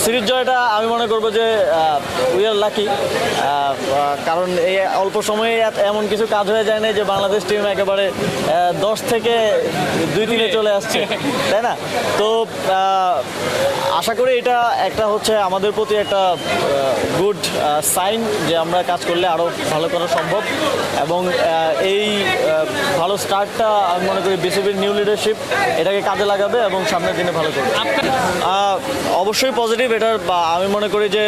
Series জয়টা আমি মনে করবো যে উই আর লাকি, কারণ এই অল্প সময়ে এমন কিছু কাজ হয়ে যায় না যে বাংলাদেশ টিম একেবারে 10 থেকে 2-3 চলে আসছে, তাই না? তো আশা করি এটা একটা হচ্ছে আমাদের প্রতি একটা গুড সাইন যে আমরা কাজ করলে আরও ভালো করা সম্ভব, এবং এই ভালো স্টার্টটা আমি মনে করি বিসিবির নিউ লিডারশিপ এটাকে কাজে লাগাবে এবং সামনের দিনে ভালো করবে। অবশ্যই পজিটিভ এটার, আমি মনে করি যে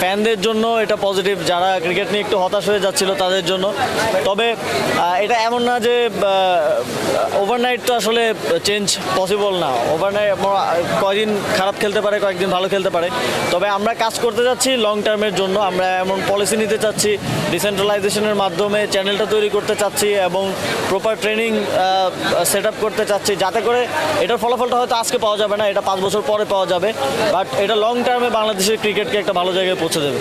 ফ্যানদের জন্য এটা পজিটিভ, যারা ক্রিকেট নিয়ে একটু হতাশ হয়ে যাচ্ছিল তাদের জন্য। তবে এটা এমন না যে ওভারনাইট তো আসলে চেঞ্জ পসিবল না, ওভারনাইট কয়েকদিন খারাপ খেলতে পারে, কয়েকদিন ভালো খেলতে পারে। তবে আমরা কাজ করতে যাচ্ছি লং টার্মের জন্য, আমরা এমন পলিসি নিতে চাচ্ছি, ডিসেন্ট্রালাইজেশনের মাধ্যমে চ্যানেলটা তৈরি করতে চাচ্ছি এবং প্রপার ট্রেনিং সেট আপ করতে চাচ্ছি, যাতে করে এটার ফলাফলটা হয়তো আজকে পাওয়া যাবে না, এটা 5 বছর পরে পাওয়া যাবে, বাট এটা লং টার্মে বাংলাদেশের ক্রিকেটকে একটা ভালো জায়গায় পৌঁছে দেবে।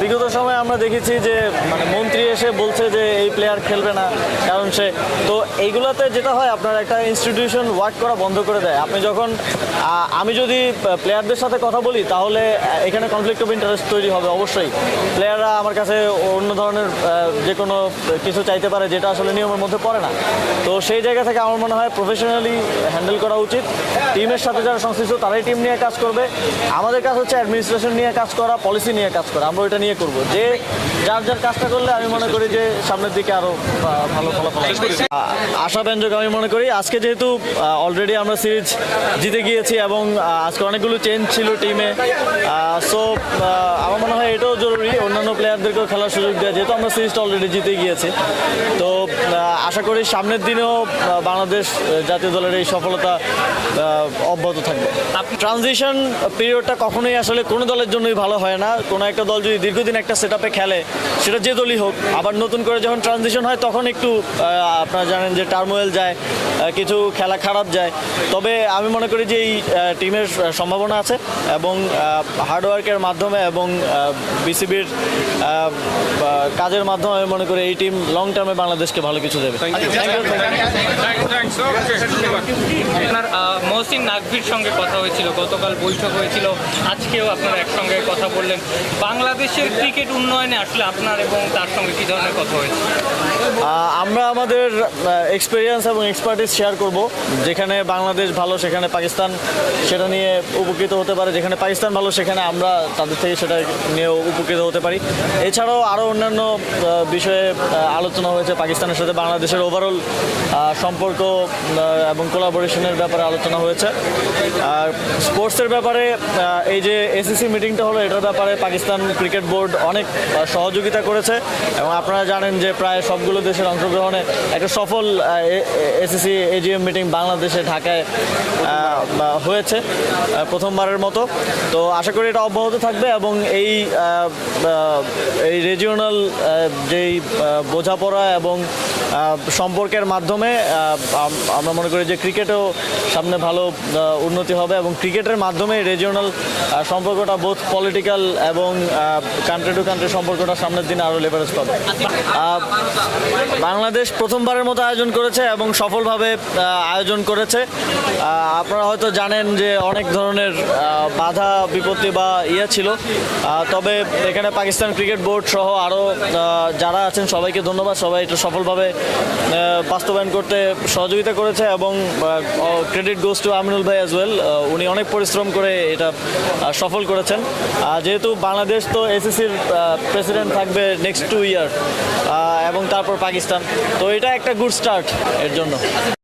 বিগত সময়ে আমরা দেখেছি যে মানে মন্ত্রী এসে বলছে যে এই প্লেয়ার খেলবে না, কারণ সে তো এইগুলোতে যেটা হয় আপনার একটা ইনস্টিটিউশন ওয়ার্ক করা বন্ধ করে দেয়। আপনি যখন আমি যদি প্লেয়ারদের সাথে কথা বলি তাহলে এখানে কনফ্লিক্ট অফ ইন্টারেস্ট তৈরি হবে অবশ্যই। প্লেয়াররা আমার কাছে অন্য ধরনের যে কোনো কিছু চাইতে পারে যেটা আসলে নিয়মের মধ্যে পড়ে না। তো সেই জায়গা থেকে আমার মনে হয় প্রফেশনালি হ্যান্ডেল করা উচিত। টিমের সাথে যারা সংশ্লিষ্ট তারাই টিম নিয়ে কাজ করবে, আমাদের কাজ হচ্ছে অ্যাডমিনিস্ট্রেশন নিয়ে কাজ করা, পলিসি নিয়ে কাজ করা, আমরা ওইটা নিয়ে করব। যে যার যার কাজটা করলে আমি মনে করি যে সামনের দিকে আরও ভালো ফলাফল আশাব্যঞ্জক। আমি মনে করি আজকে যেহেতু অলরেডি আমরা সিরিজ জিতে গিয়েছি এবং আজকে অনেকগুলো চেঞ্জ ছিল টিমে, সো আমার মনে হয় এটাও জরুরি অন্যান্য প্লেয়ারদেরকেও খেলার সুযোগ দেওয়া, যেহেতু আমরা সিরিজটা অলরেডি জিতে গিয়েছি। তো আশা করি সামনের দিনেও বাংলাদেশ জাতীয় দলের এই সফলতা অব্যাহত থাকবে। ট্রানজিশন পিরিয়ডটা কখনোই আসলে কোনো দলের জন্যই ভালো হয় না। কোনো একটা দল যদি দীর্ঘদিন একটা সেট আপে খেলে, সেটা যে দলই হোক, আবার নতুন করে যখন ট্রানজিশন হয় তখন একটু আপনারা জানেন যে টার্মোয়েল যায়, কিছু খেলা খারাপ যায়। তবে আমি মনে করি যে এই টিমের সম্ভাবনা আছে এবং হার্ডওয়ার্কের মাধ্যমে এবং বিসিবির কাজের মাধ্যমে আমি মনে করি এই টিম লং টার্মে বাংলাদেশকে ভালো কিছু দেবে। আপনার মহসিন নাকভির সঙ্গে কথা হয়েছিল, গতকাল বৈঠক হয়েছিল, আজকেও আপনারা একসঙ্গে কথা বললেন। বাংলাদেশের ক্রিকেট উন্নয়নে আসলে আপনার এবং তার সঙ্গে কী ধরনের কথা হয়েছে? আমরা আমাদের এক্সপিরিয়েন্স এবং এক্সপার্টিস শেয়ার করব। যেখানে বাংলাদেশ ভালো সেখানে পাকিস্তান সেটা নিয়ে উপকৃত হতে পারে, যেখানে পাকিস্তান ভালো সেখানে আমরা তাদের থেকে সেটা নিয়েও উপকৃত হতে পারি। এছাড়াও আরও অন্যান্য বিষয়ে আলোচনা হয়েছে। পাকিস্তানের সাথে বাংলাদেশের ওভারঅল সম্পর্ক এবং কোলাবোরেশনের ব্যাপারে আলোচনা হয়েছে। আর স্পোর্টসের ব্যাপারে এই যে এসিসি মিটিংটা হলো, এটার ব্যাপারে পাকিস্তান ক্রিকেট বোর্ড অনেক সহযোগিতা করেছে এবং আপনারা জানেন যে প্রায় সবগুলো দেশের অংশগ্রহণে একটা সফল এসিসি এজিএম মিটিং বাংলাদেশে ঢাকায় হয়েছে প্রথমবারের মতো। তো আশা করি এটা অব্যাহত থাকবে এবং এই রিজিওনাল যেই বোঝাপড়া এবং সম্পর্কের মাধ্যমে আমরা মনে করি যে ক্রিকেটেও সামনে ভালো উন্নতি হবে এবং ক্রিকেটের মাধ্যমে রিজিওনাল সম্পর্কটা বোথ পলিটিক্যাল এবং কান্ট্রি টু কান্ট্রি সম্পর্কটা সামনের দিনে আরও লেভারেজ পাবে। বাংলাদেশ প্রথমবারের মতো আয়োজন করেছে এবং সফলভাবে আয়োজন করেছে। আপনারা হয়তো জানেন যে অনেক ধরনের বাধা বিপত্তি বা ছিল, তবে এখানে পাকিস্তান ক্রিকেট বোর্ড সহ আরও যারা আছেন সবাইকে ধন্যবাদ। সবাই এটা সফলভাবে বাস্তবায়ন করতে সহযোগিতা করেছে এবং ক্রেডিট গোজ টু আমিনুল ভাই অ্যাজ ওয়েল। উনি অনেক পরিশ্রম করে এটা সফল করেছেন। যেহেতু বাংলাদেশ তো এসিসির প্রেসিডেন্ট থাকবে নেক্সট 2 ইয়ার এবং তারপর পাকিস্তান, তো এটা একটা গুড স্টার্ট এর জন্য।